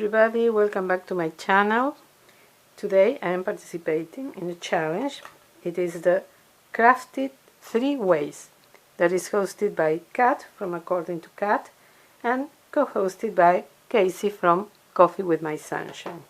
everybody, welcome back to my channel. Today I am participating in a challenge. It is the Crafted 3 Ways that is hosted by Kat from According to Kat and co-hosted by Casey from Coffee with My Sunshine.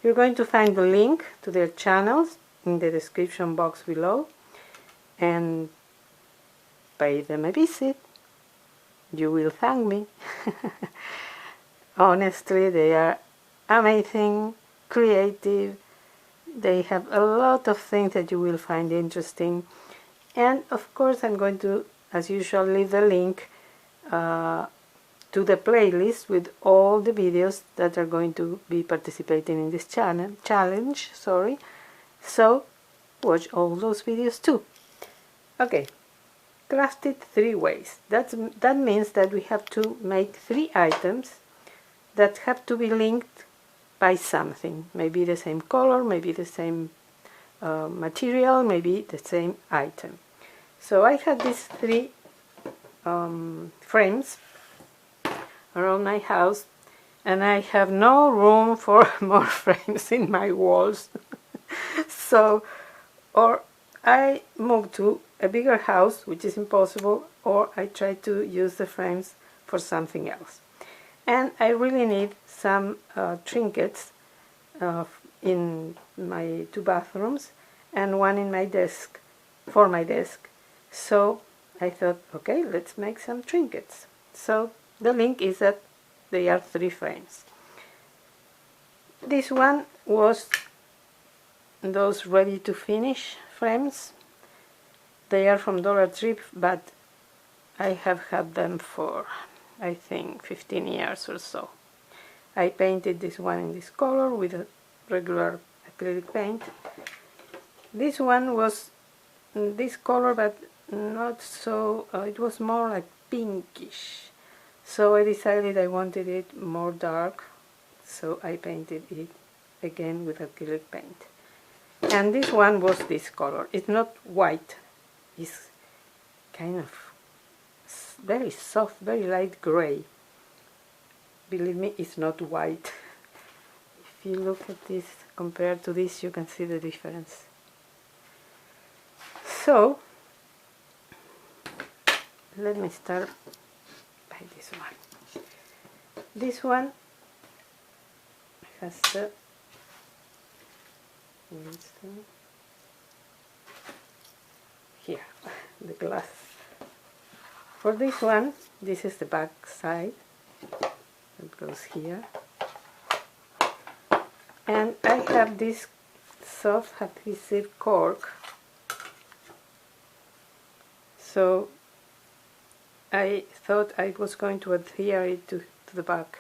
You're going to find the link to their channels in the description box below and pay them a visit. You will thank me. Honestly, they are amazing, creative. They have a lot of things that you will find interesting. And of course, I'm going to, as usual, leave the link to the playlist with all the videos that are going to be participating in this challenge. So watch all those videos too. Okay, crafted 3 ways. That means that we have to make 3 items that have to be linked by something. Maybe the same color, maybe the same material, maybe the same item. So I had these 3 frames around my house, and I have no room for more frames in my walls. So, or I move to a bigger house, which is impossible, or I try to use the frames for something else. And I really need some trinkets in my 2 bathrooms and one in my desk, for my desk. So I thought, okay, let's make some trinkets. So the link is that they are 3 frames. This one was those ready to finish frames. They are from Dollar Tree, but I have had them for, I think, 15 years or so. I painted this one in this color with a regular acrylic paint. This one was this color, but not so, it was more like pinkish. So I decided I wanted it more dark, so I painted it again with acrylic paint. And this one was this color. It's not white, it's kind of very soft, very light gray. Believe me, it's not white. If you look at this compared to this, you can see the difference. So let me start by this one. This one has the here, the glass. For this one, this is the back side. It goes here. And I have this soft adhesive cork. So I thought I was going to adhere it to the back.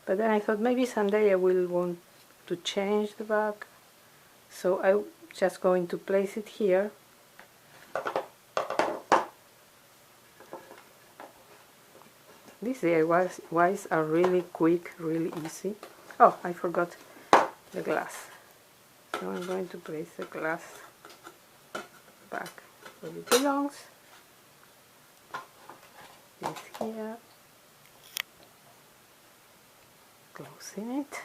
But then I thought maybe someday I will want to change the back. So I'm just going to place it here. These DIYs are really quick, really easy. Oh, I forgot the glass. So I'm going to place the glass back where it belongs. This here. Closing it.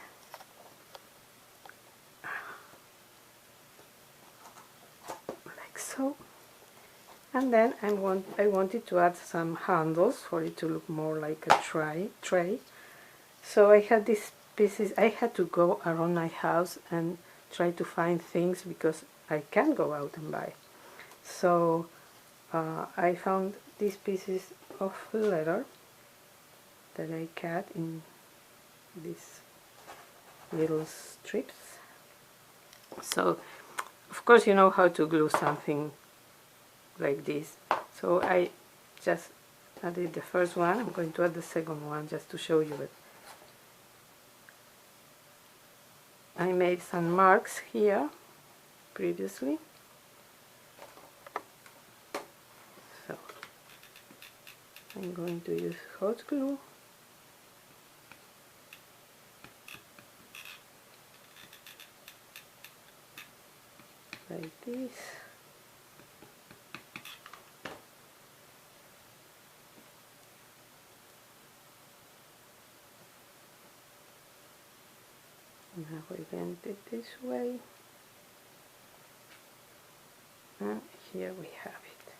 Like so. And then I wanted to add some handles for it to look more like a tray. So I had these pieces. I had to go around my house and try to find things because I can't go out and buy. So I found these pieces of leather that I cut in these little strips. So of course you know how to glue something like this. So I just added the first one. I'm going to add the second one just to show you it. I made some marks here previously. So I'm going to use hot glue. Like this. Now we bend it this way, and here we have it.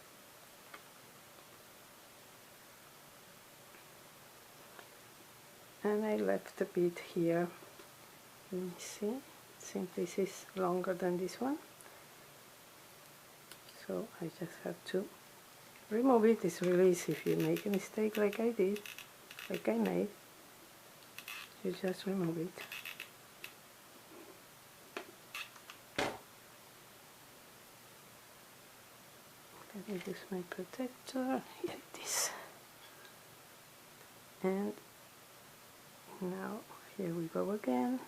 And I left a bit here. Let me see, since this is longer than this one, so I just have to remove it. It's really easy. If you make a mistake like I did, like I made, you just remove it. Let me use my protector. Here it is. And now here we go again.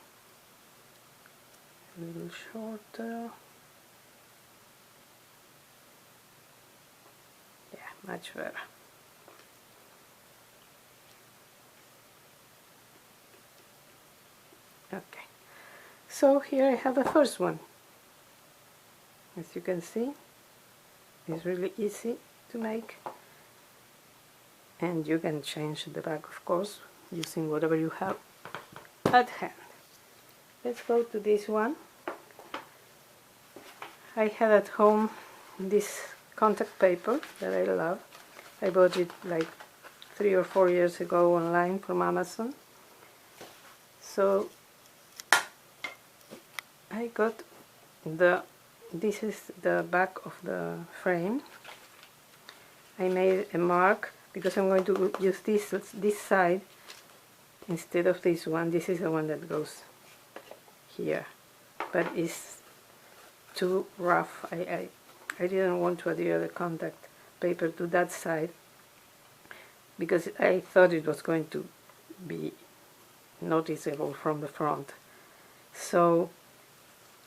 A little shorter. Yeah, much better. Okay, so here I have the first one. As you can see, it's really easy to make, and you can change the back, of course, using whatever you have at hand. Let's go to this one. I have at home this contact paper that I love. I bought it like 3 or 4 years ago online from Amazon. So I got this is the back of the frame. I made a mark because I'm going to use this side instead of this one. This is the one that goes here, but it's too rough. I didn't want to adhere the contact paper to that side because I thought it was going to be noticeable from the front. So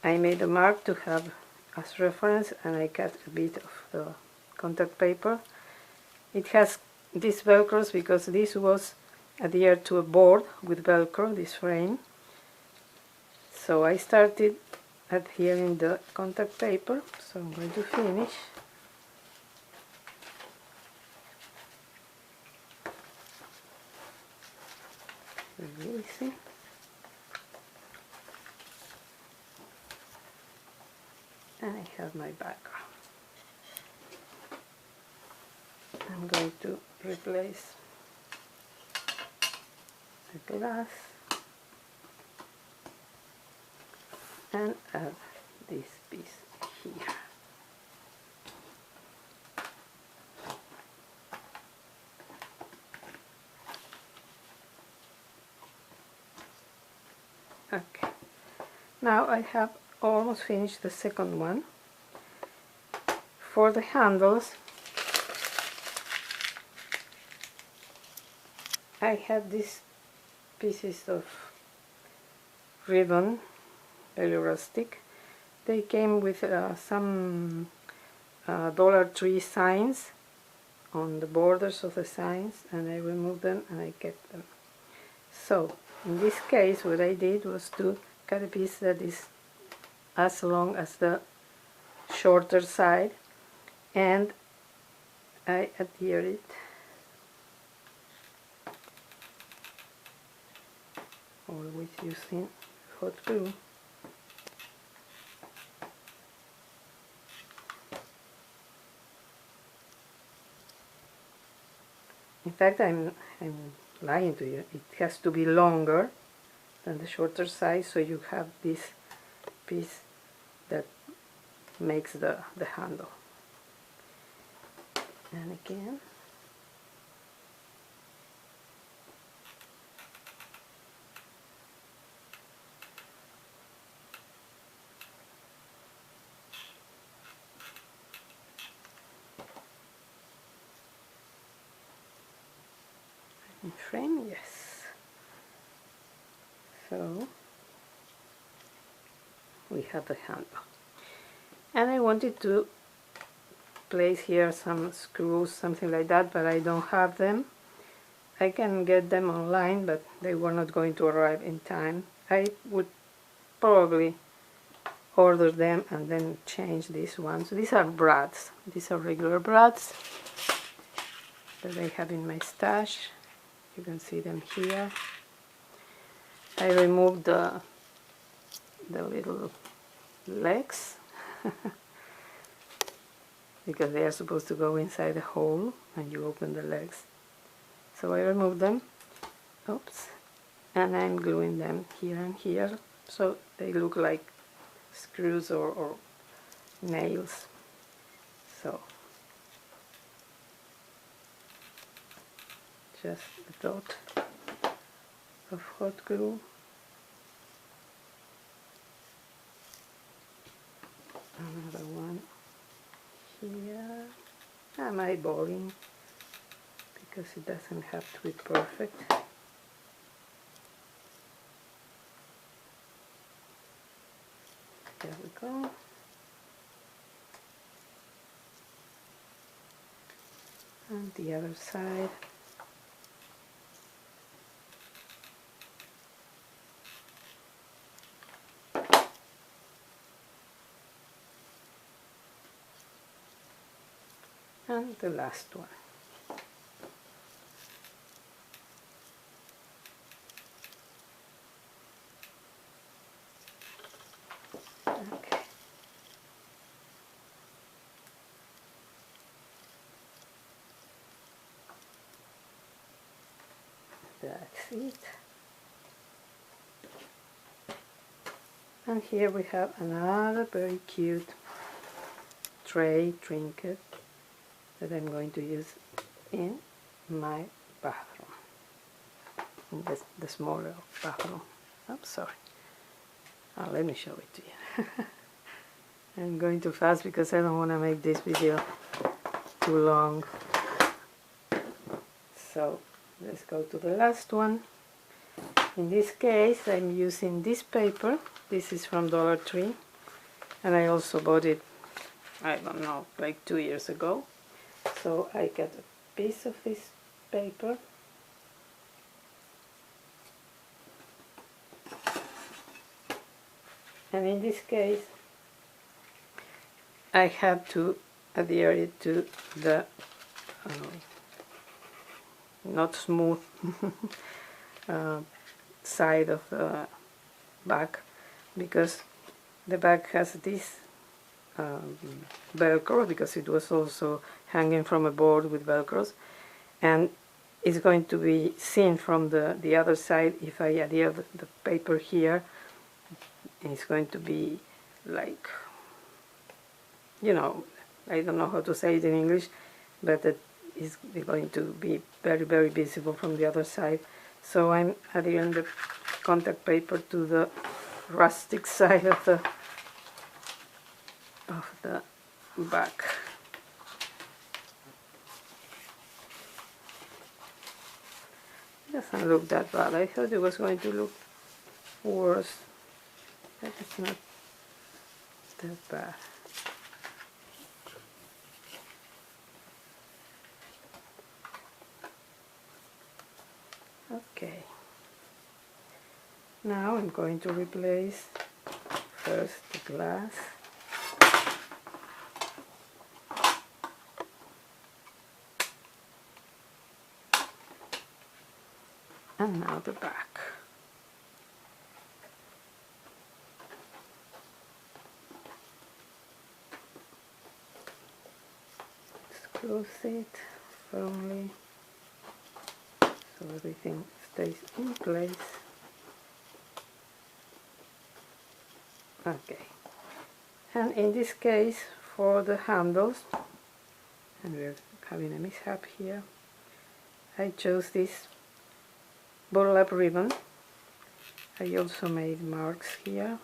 I made a mark to have as reference, and I cut a bit of the contact paper. It has these velcros because this was adhered to a board with velcro, this frame. So I started adhering the contact paper, so I'm going to finish. Very easy. And I have my background. I'm going to replace the glass and add this piece here. Okay, now I have almost finished the second one. For the handles, I had these pieces of ribbon, very rustic. They came with some Dollar Tree signs on the borders of the signs, and I removed them and I kept them. So in this case what I did was to cut a piece that is as long as the shorter side, and I adhere it always using hot glue. In fact, I'm lying to you. It has to be longer than the shorter side, so you have this piece that makes the handle. And again, in frame, yes. So we have the handle, and I wanted to place here some screws, something like that, but I don't have them. I can get them online, but they were not going to arrive in time. I would probably order them and then change these ones. These are brads. These are regular brads that I have in my stash. You can see them here. I removed the the little legs because they are supposed to go inside the hole and you open the legs. So I remove them, oops, and I'm gluing them here and here so they look like screws or nails. So just a dot of hot glue. Another one here. I'm eyeballing because it doesn't have to be perfect. There we go. And the other side. And the last one. Okay. That's it. And here we have another very cute trinket that I'm going to use in my bathroom, in the smaller bathroom. I'm sorry. Let me show it to you. I'm going too fast because I don't want to make this video too long. So let's go to the last one. In this case I'm using this paper. This is from Dollar Tree and I also bought it, I don't know, like 2 years ago. So I got a piece of this paper and in this case I have to adhere it to the not smooth side of the bag, because the bag has this velcro, because it was also hanging from a board with velcros, and it's going to be seen from the other side. If I adhere the paper here, it's going to be like, you know, I don't know how to say it in English, but it is going to be very, very visible from the other side. So I'm adhering the contact paper to the rustic side of the back. It doesn't look that bad. I thought it was going to look worse, but it's not that bad. Okay, now I'm going to replace first the glass and now the back. Just close it firmly so everything stays in place. Okay, and in this case, for the handles, and we're having a mishap here, I chose this burlap ribbon. I also made marks here.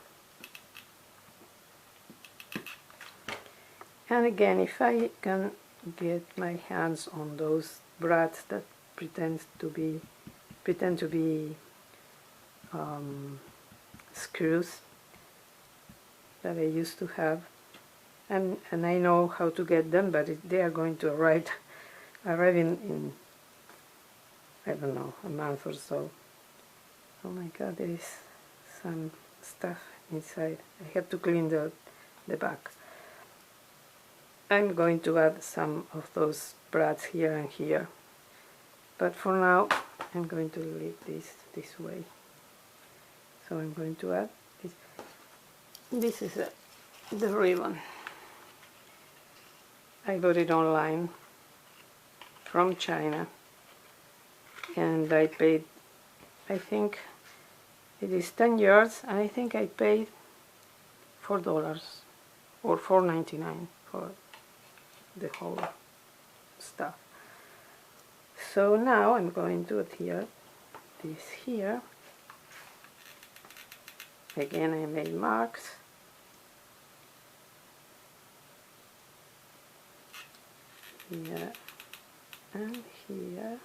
And again, if I can get my hands on those brads that pretend to be screws that I used to have, and I know how to get them, but they are going to arrive in I don't know, a month or so. Oh my god, there is some stuff inside. I have to clean the back. I'm going to add some of those brads here and here, but for now I'm going to leave this way. So I'm going to add this. This is the ribbon. I bought it online from China, and I paid, I think it is 10 yards, and I think I paid $4 or $4.99 for the whole stuff. So now I'm going to adhere this here. Again, I made marks. Here and here.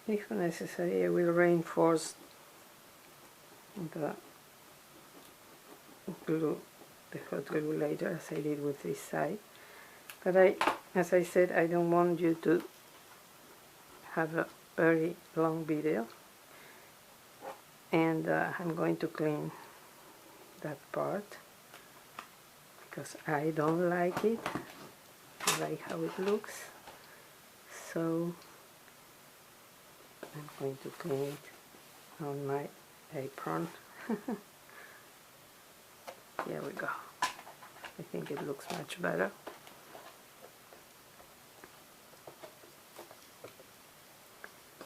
If necessary, I will reinforce the glue, the hot glue later, as I did with this side. But as I said, I don't want you to have a very long video, and I'm going to clean that part because I don't like it. I like how it looks, so I'm going to clean it on my apron. Here we go. I think it looks much better.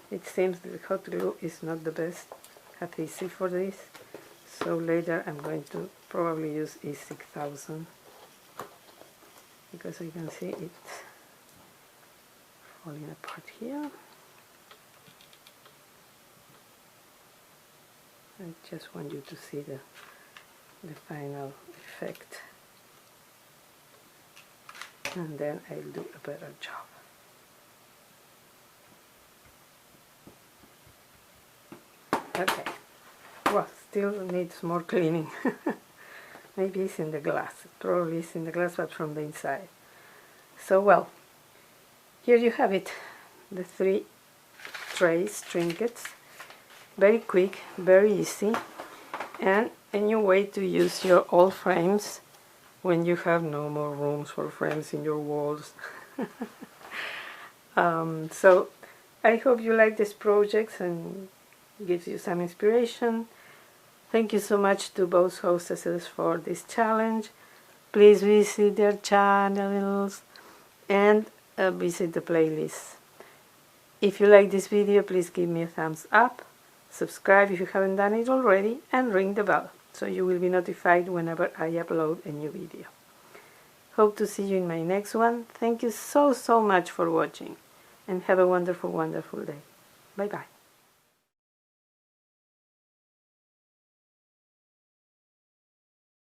It seems that hot glue is not the best adhesive for this, so later I'm going to probably use E6000 because I can see it's falling apart here. I just want you to see the final effect, and then I'll do a better job. Okay, well, still needs more cleaning. Maybe it's in the glass, probably it's in the glass, but from the inside. So well, here you have it, the 3 trays, trinkets. Very quick, very easy, and a new way to use your old frames when you have no more rooms for frames in your walls. So I hope you like this project and gives you some inspiration. Thank you so much to both hostesses for this challenge. Please visit their channels and visit the playlist. If you like this video, please give me a thumbs up. Subscribe if you haven't done it already, and ring the bell so you will be notified whenever I upload a new video. Hope to see you in my next one. Thank you so much for watching, and have a wonderful, wonderful day. Bye bye.